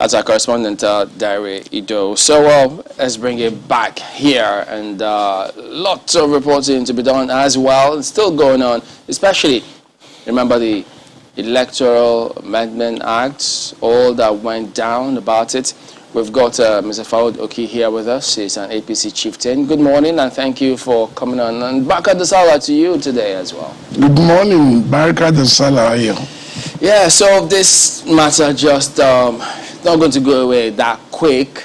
That's our correspondent, Diary Ido. So, let's bring it back here, and lots of reporting to be done as well. It's still going on, especially, remember the Electoral Amendment Act, all that went down about it. We've got Mr. Fawad Oki here with us. He's an APC chieftain. Good morning, and thank you for coming on. And Barka de Salah to you today as well. Good morning, Barka de Salah. Yeah, so this matter just not going to go away that quick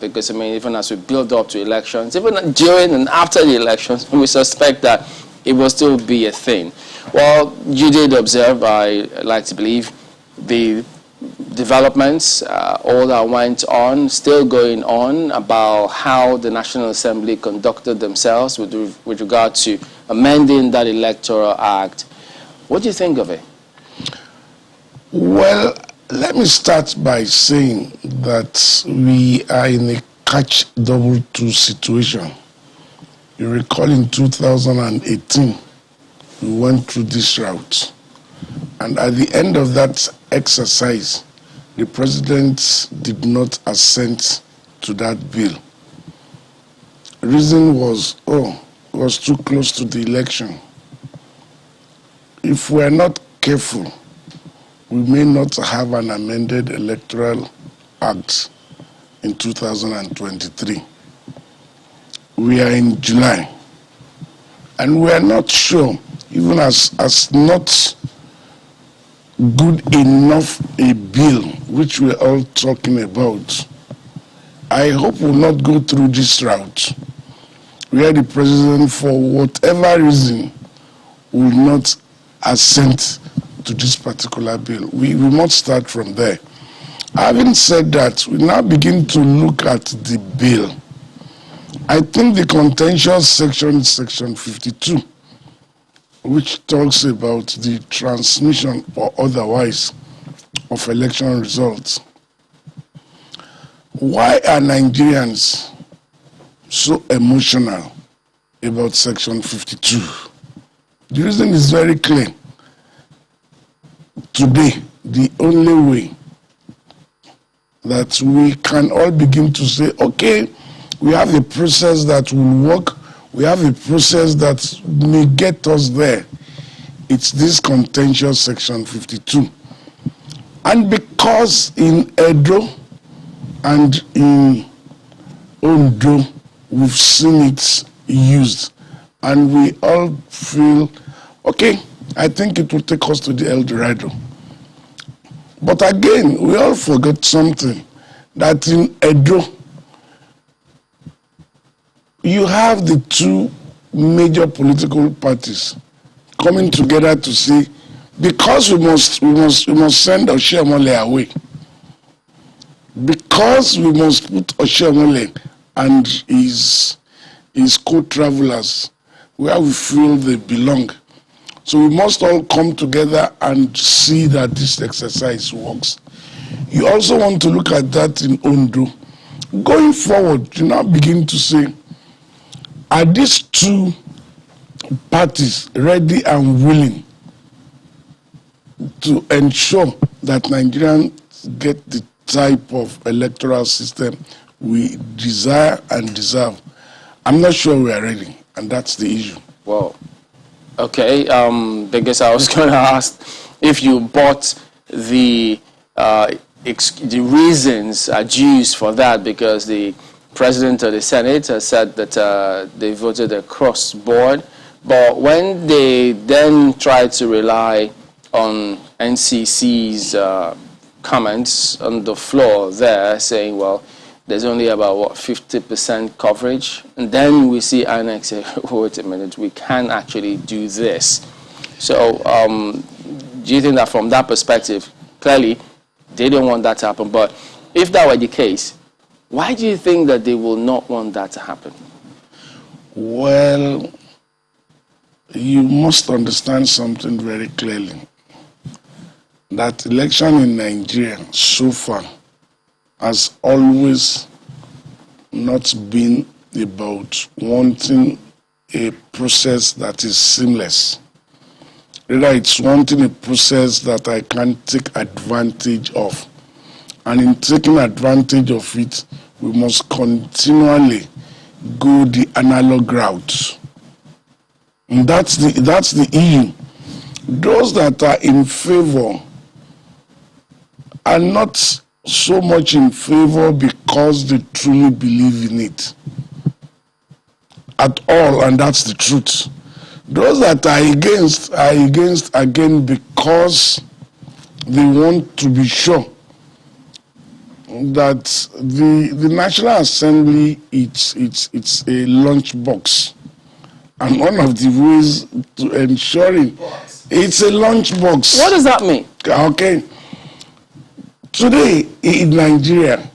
because, I mean, even as we build up to elections, even during and after the elections, we suspect that it will still be a thing. Well, you did observe, I like to believe, the developments, all that went on, still going on, about how the National Assembly conducted themselves with regard to amending that Electoral Act. What do you think of it? Well, let me start by saying that we are in a catch-22 situation. You recall in 2018, we went through this route. And at the end of that exercise, the president did not assent to that bill. The reason was, it was too close to the election. If we're not careful, we may not have an amended Electoral Act in 2023. We are in July, and we are not sure, even as not good enough a bill, which we're all talking about. I hope we'll not go through this route, where the president, for whatever reason, will not assent to this particular bill. We must start from there. Having said that, we now begin to look at the bill. I think the contentious section is section 52, which talks about the transmission or otherwise of election results. Why are Nigerians so emotional about section 52? The reason is very clear. Today, the only way that we can all begin to say, okay, we have a process that will work, we have a process that may get us there. It's this contentious section 52. And because in Edo and in Ondo, we've seen it used, and we all feel, okay, I think it will take us to the El Dorado. But again, we all forgot something, that in Edo, you have the two major political parties coming together to say, because we must send Oshiomhole away, because we must put Oshiomhole and his co-travelers where we feel they belong. So we must all come together and see that this exercise works. You also want to look at that in Ondo. Going forward, you now begin to say, are these two parties ready and willing to ensure that Nigerians get the type of electoral system we desire and deserve? I'm not sure we are ready, and that's the issue. Well, okay, because I was going to ask if you bought the reasons adduced for that, because the President of the Senate has said that they voted across board. But when they then tried to rely on NCC's comments on the floor there, saying, well, there's only about, 50% coverage. And then we see INEC say, wait a minute, we can actually do this. So do you think that from that perspective, clearly, they don't want that to happen? But if that were the case, why do you think that they will not want that to happen? Well, you must understand something very clearly. That election in Nigeria so far has always not been about wanting a process that is seamless. Rather, it's wanting a process that I can take advantage of. And in taking advantage of it, we must continually go the analog route. And that's the EU. Those that are in favor are not so much in favor because they truly believe in it at all, and that's the truth. Those that are against again because they want to be sure that the National Assembly it's a lunchbox, and one of the ways to ensuring it's a lunchbox. What does that mean? Okay. Today in Nigeria,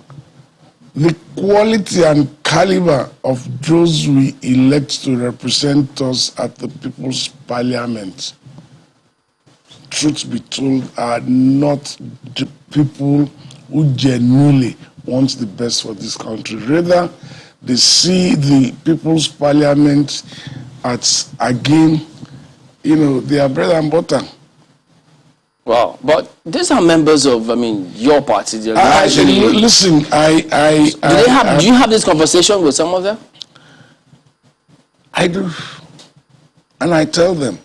the quality and caliber of those we elect to represent us at the People's Parliament, truth be told, are not the people who genuinely want the best for this country. Rather, they see the People's Parliament as, again, their bread and butter. Wow, but these are members of, your party. Listen, do you have this conversation with some of them? I do, and I tell them.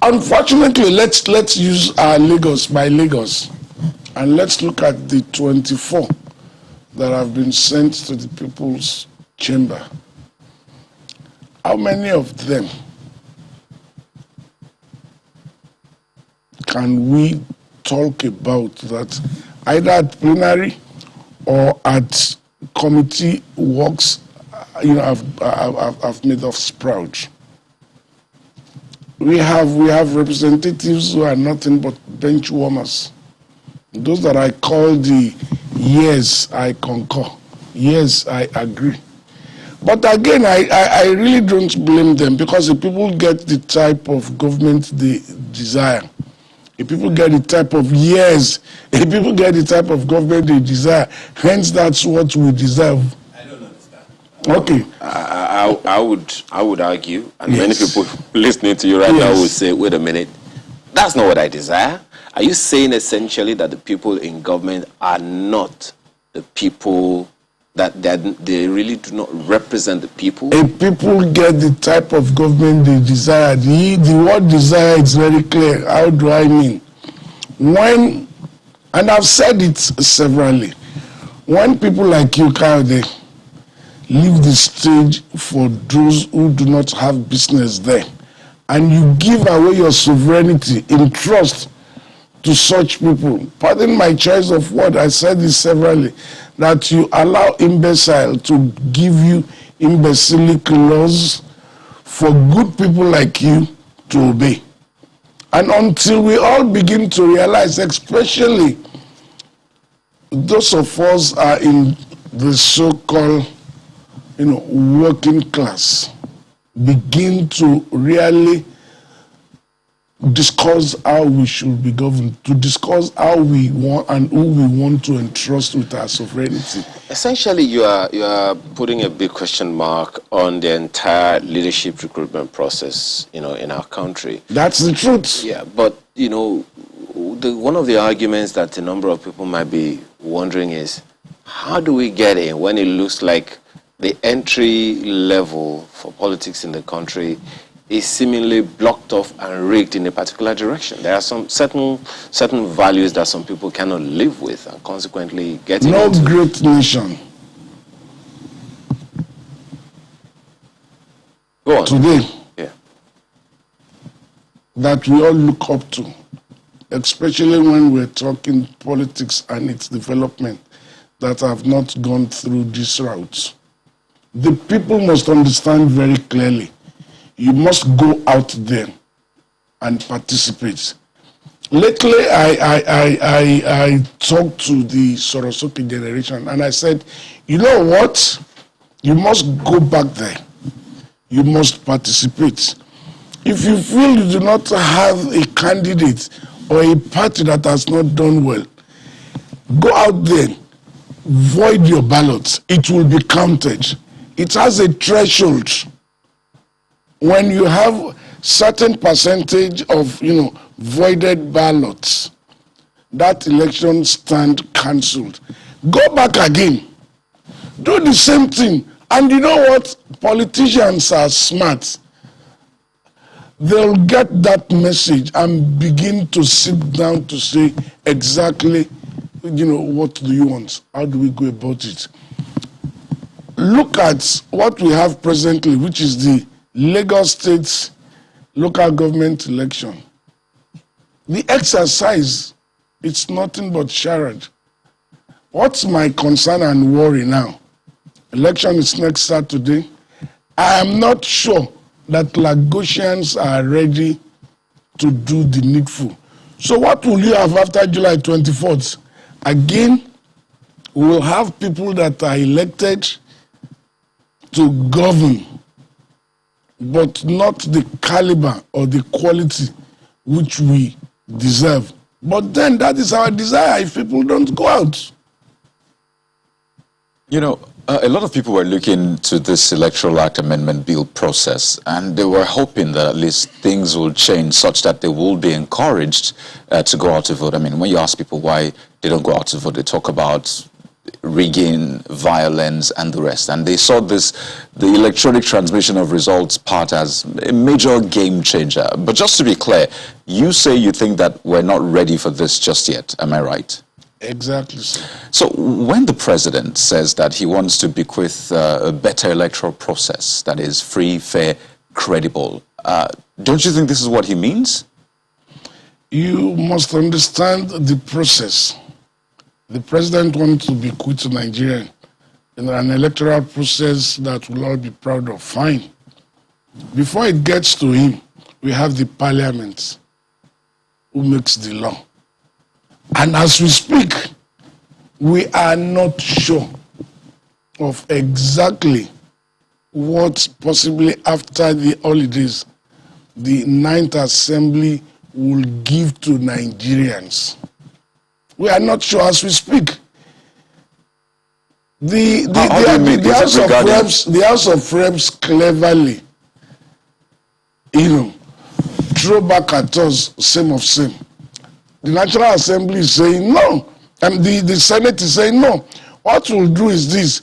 Unfortunately, let's use Lagos by Lagos, and let's look at the 24 that have been sent to the People's Chamber. How many of them can we talk about that either at plenary or at committee works, have made us proud? We have representatives who are nothing but bench warmers. Those that I call the yes, I concur, yes, I agree. But again, I really don't blame them, because the people get the type of government they desire. If people get the type of yes, if people get the type of government they desire, hence that's what we deserve. I don't understand. Okay. I would argue, and many people listening to you right now will say, wait a minute, that's not what I desire. Are you saying essentially that the people in government are not the people, that they really do not represent the people? If people get the type of government they desire, the word desire is very clear. How do I mean? And I've said it severally, when people like you, Kayode, leave the stage for those who do not have business there, and you give away your sovereignty in trust to such people, pardon my choice of word, I said this severally, that you allow imbecile to give you imbecilic laws for good people like you to obey. And until we all begin to realize, especially those of us are in the so-called working class, begin to really discuss how we should be governed, to discuss how we want and who we want to entrust with our sovereignty. Essentially, you are putting a big question mark on the entire leadership recruitment process, in our country. That's the truth. Yeah, but one of the arguments that a number of people might be wondering is, how do we get in when it looks like the entry level for politics in the country is seemingly blocked off and rigged in a particular direction? There are some certain values that some people cannot live with, and consequently getting no great nation Go on. today that we all look up to, especially when we're talking politics and its development, that have not gone through these routes. The people must understand very clearly, you must go out there and participate. Lately, I talked to the Sorosoki generation, and I said, you know what? You must go back there. You must participate. If you feel you do not have a candidate or a party that has not done well, go out there, void your ballots. It will be counted. It has a threshold. When you have certain percentage of voided ballots, that election stand cancelled. Go back again. Do the same thing. And you know what? Politicians are smart. They'll get that message and begin to sit down to say exactly, what do you want? How do we go about it? Look at what we have presently, which is the Lagos State local government election. The exercise, it's nothing but charade. What's my concern and worry now? Election is next Saturday. I am not sure that Lagosians are ready to do the needful. So what will you have after July 24th? Again, we will have people that are elected to govern, but not the caliber or the quality which we deserve. But then that is our desire if people don't go out. A lot of people were looking to this Electoral Act Amendment Bill process, and they were hoping that at least things will change such that they will be encouraged to go out to vote. I mean, when you ask people why they don't go out to vote, they talk about rigging, violence, and the rest. And they saw the electronic transmission of results part as a major game changer. But just to be clear, you say you think that we're not ready for this just yet. Am I right? Exactly, sir. So when the president says that he wants to bequeath a better electoral process that is free, fair, credible, don't you think this is what he means? You must understand the process. The president wants to bequeath to Nigeria in an electoral process that we'll all be proud of. Fine. Before it gets to him, we have the parliament who makes the law. And as we speak, we are not sure of exactly what possibly after the holidays the 9th Assembly will give to Nigerians. We are not sure as we speak. The House of Reps cleverly, throw back at us same of same. The National Assembly is saying no, and the Senate is saying no. What we'll do is this: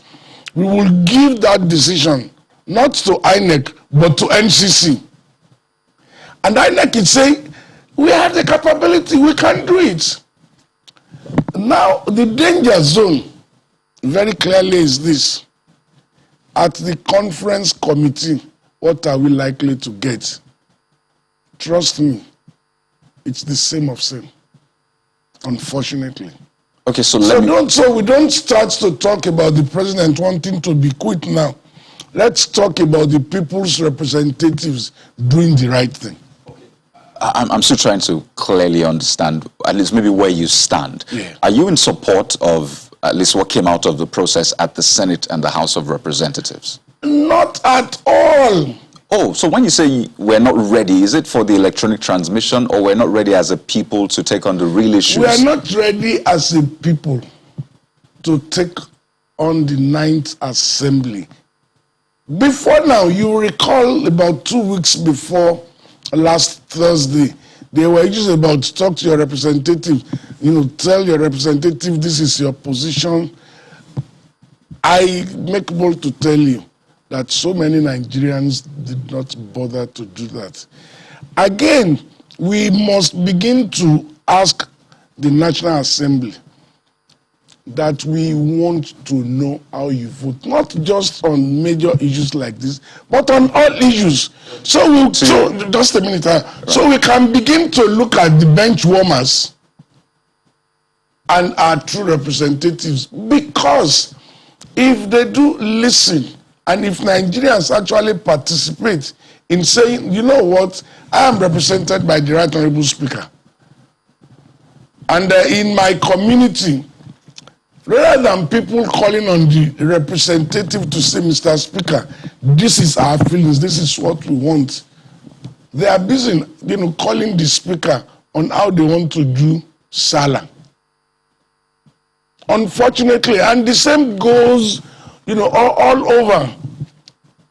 we will give that decision not to INEC but to NCC. And INEC is saying we have the capability, we can do it. Now the danger zone very clearly is this: at the conference committee, what are we likely to get? Trust me, it's the same of same. Unfortunately. Okay, so we don't start to talk about the president wanting to be quit now. Let's talk about the people's representatives doing the right thing. I'm still trying to clearly understand at least maybe where you stand. Yeah. Are you in support of at least what came out of the process at the Senate and the House of Representatives? Not at all. Oh, so when you say we're not ready, is it for the electronic transmission, or we're not ready as a people to take on the real issues? We are not ready as a people to take on the 9th Assembly. Before now, you recall about 2 weeks before last Thursday, they were just about to talk to your representative, tell your representative this is your position. I make bold to tell you that so many Nigerians did not bother to do that. Again, we must begin to ask the National Assembly that we want to know how you vote, not just on major issues like this, but on all issues. So just a minute, so we can begin to look at the bench warmers and our true representatives, because if they do listen, and if Nigerians actually participate in saying, you know what, I am represented by the Right Honorable Speaker. And in my community, rather than people calling on the representative to say, Mr. Speaker, this is our feelings, this is what we want, they are busy, calling the Speaker on how they want to do Salah. Unfortunately, and the same goes all over.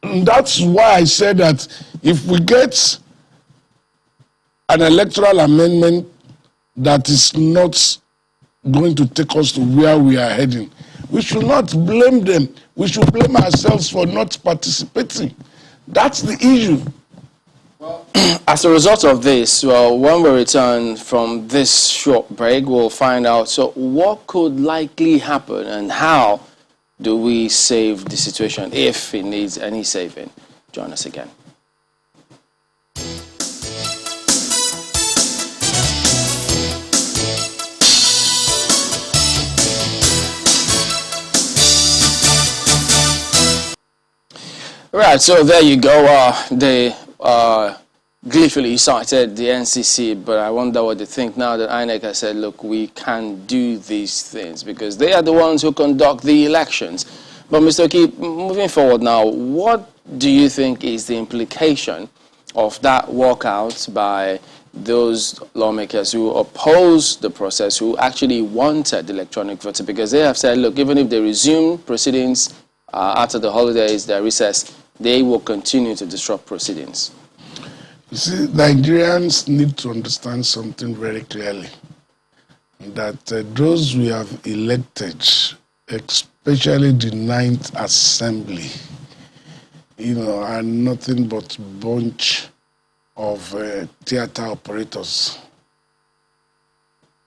And that's why I said that if we get an electoral amendment that is not going to take us to where we are heading. We should not blame them. We should blame ourselves for not participating. That's the issue. As a result of this, well, when we return from this short break, we'll find out, so what could likely happen and how do we save the situation if it needs any saving? Join us again. Right, so there you go. They gleefully cited the NCC, but I wonder what they think now that INEC has said, look, we can't do these things because they are the ones who conduct the elections. But Mr. Oki, moving forward now, what do you think is the implication of that walkout by those lawmakers who opposed the process, who actually wanted electronic voting? Because they have said, look, even if they resume proceedings after the holidays, their recess, they will continue to disrupt proceedings. You see, Nigerians need to understand something very clearly, that those we have elected, especially the 9th Assembly, are nothing but bunch of theater operators.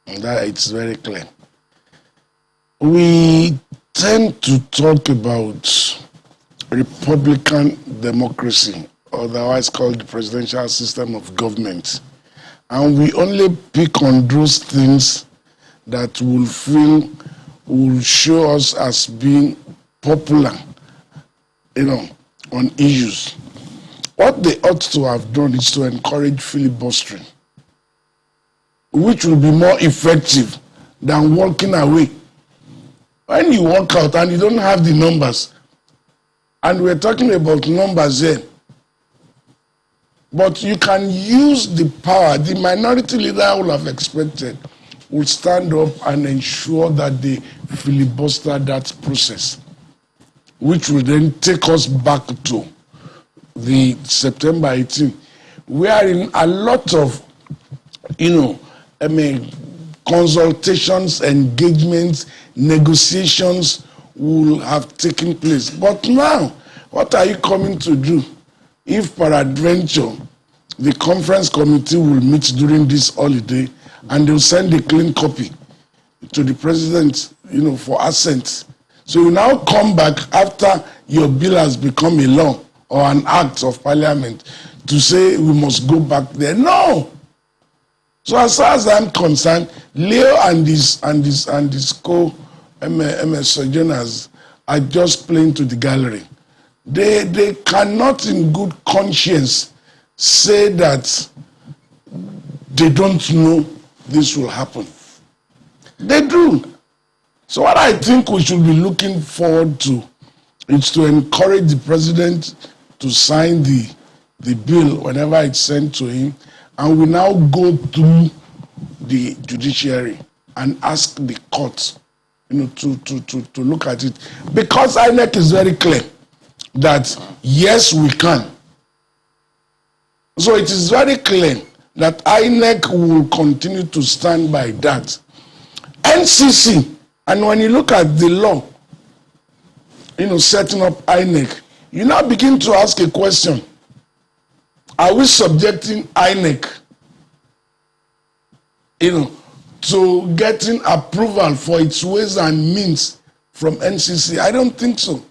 And that it's very clear. We tend to talk about Republican democracy, otherwise called the presidential system of government. And we only pick on those things that will show us as being popular, on issues. What they ought to have done is to encourage filibustering, which will be more effective than walking away. When you walk out and you don't have the numbers, and we're talking about numbers here, but you can use the power. The minority leader I would have expected will stand up and ensure that they filibuster that process, which will then take us back to the September 18, wherein a lot of, consultations, engagements, negotiations will have taken place. But now, what are you coming to do? If peradventure, the conference committee will meet during this holiday and they'll send a clean copy to the president, for assent. So you now come back after your bill has become a law or an act of parliament to say we must go back there. No. So as far as I'm concerned, Leo and his sojourners are just playing to the gallery. They cannot in good conscience say that they don't know this will happen. They do. So what I think we should be looking forward to is to encourage the president to sign the bill whenever it's sent to him, and we now go through the judiciary and ask the court, to look at it. Because INEC is very clear that yes, we can. So it is very clear that INEC will continue to stand by that. NCC, and when you look at the law, setting up INEC, you now begin to ask a question. Are we subjecting INEC, to getting approval for its ways and means from NCC? I don't think so.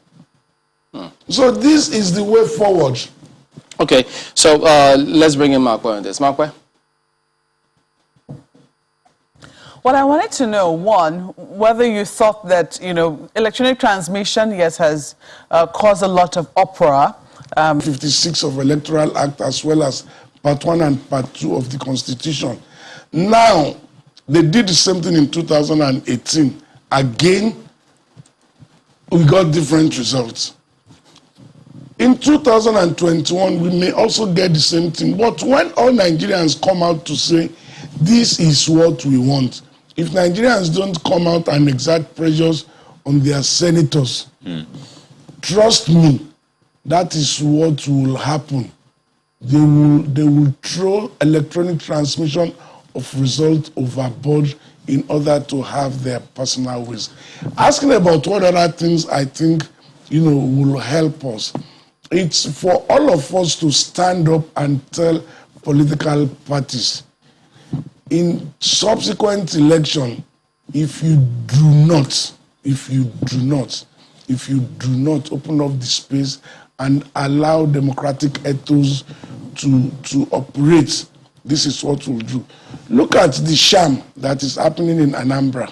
So this is the way forward. Okay, so let's bring in Markwe on this. Markwe? Well, I wanted to know, one, whether you thought that, electronic transmission, yes, has caused a lot of uproar. 56 of Electoral Act as well as Part 1 and Part 2 of the Constitution. Now, they did the same thing in 2018. Again, we got different results. In 2021, we may also get the same thing. But when all Nigerians come out to say, this is what we want, if Nigerians don't come out and exert pressures on their senators, trust me, that is what will happen. They will throw electronic transmission of results overboard in order to have their personal ways. Asking about what other things I think, will help us. It's for all of us to stand up and tell political parties in subsequent election, if you do not open up the space and allow democratic ethos to operate, this is what we'll do. Look at the sham that is happening in Anambra.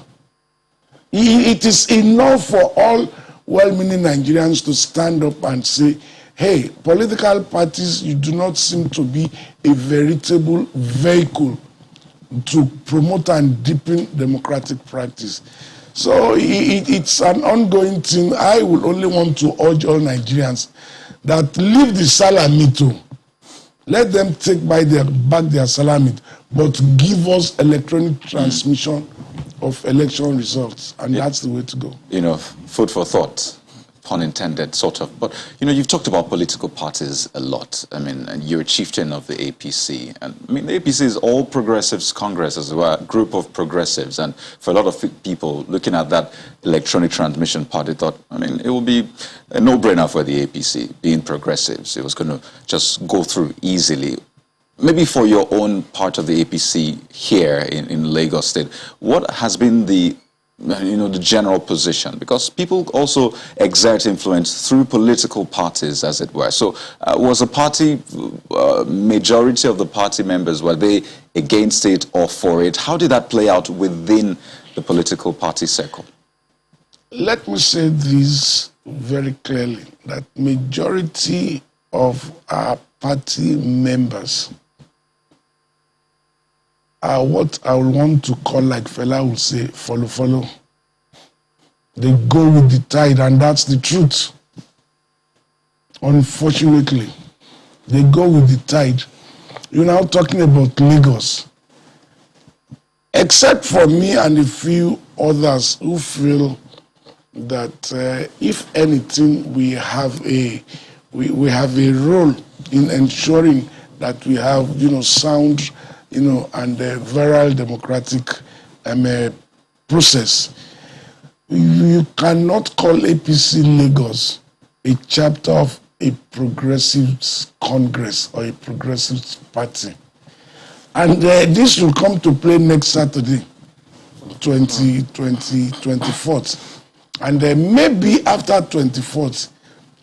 It is enough for all well-meaning Nigerians to stand up and say, hey, political parties, you do not seem to be a veritable vehicle to promote and deepen democratic practice. So it's an ongoing thing. I would only want to urge all Nigerians that leave the salami too. Let them take back their salami, but give us electronic transmission of election results, and that's the way to go. Food for thought, pun intended, sort of. But, you've talked about political parties a lot. I mean, and you're a chieftain of the APC. And, the APC is All Progressives Congress as well, a group of progressives. And for a lot of people looking at that electronic transmission part, they thought, it will be a no-brainer for the APC, being progressives. It was going to just go through easily. Maybe for your own part of the APC here in Lagos State, what has been the general position? Because people also exert influence through political parties, as it were. So was a party, majority of the party members, were they against it or for it? How did that play out within the political party circle? Let me say this very clearly, that majority of our party members are what I would want to call, like Fela would say, follow. They go with the tide, and that's the truth. Unfortunately, they go with the tide. You're now talking about Lagos. Except for me and a few others who feel that if anything, we have a role in ensuring that we have, sound, and a viral democratic process. You cannot call APC Lagos a chapter of a progressive Congress or a progressive party. And this will come to play next Saturday, 24th. And maybe after 24th,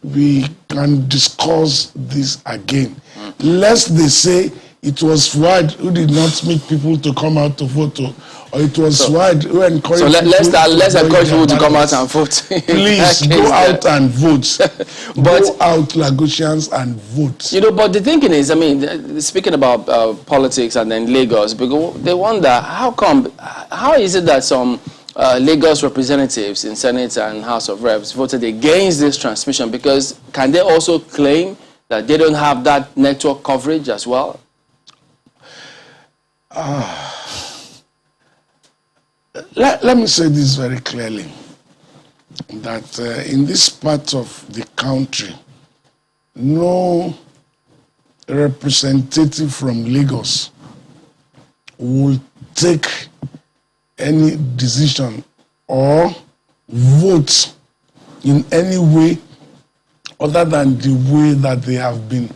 we can discuss this again. Lest they say it was Fuad who did not make people to come out to vote, or it was Fuad who encouraged people. So let's encourage people to come out and vote. Please go out and vote. Go out, Lagosians, and vote. But the thinking is, speaking about politics and then Lagos, because they wonder how is it that some Lagos representatives in Senate and House of Reps voted against this transmission? Because can they also claim that they don't have that network coverage as well? Let me say this very clearly, that in this part of the country, no representative from Lagos will take any decision or vote in any way other than the way that they have been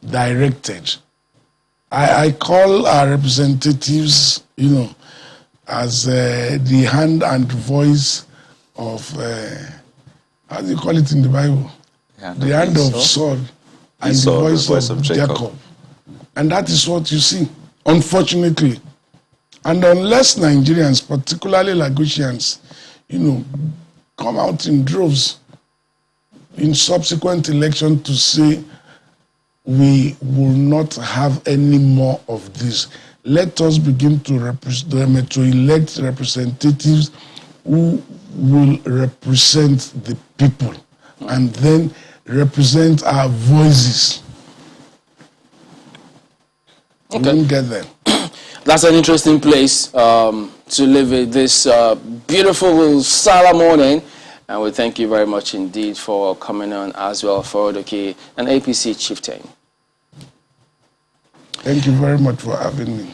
directed. I call our representatives, as the hand and voice of, how do you call it in the Bible? The hand of Saul and the voice of Jacob. And that is what you see, unfortunately. And unless Nigerians, particularly Lagosians, come out in droves in subsequent election to say, we will not have any more of this. Let us begin to elect representatives who will represent the people and then represent our voices. Okay. We won't get there. That's an interesting place to live in this beautiful Salah morning. And we thank you very much indeed for coming on as well, for Odoke, an APC chieftain. Thank you very much for having me.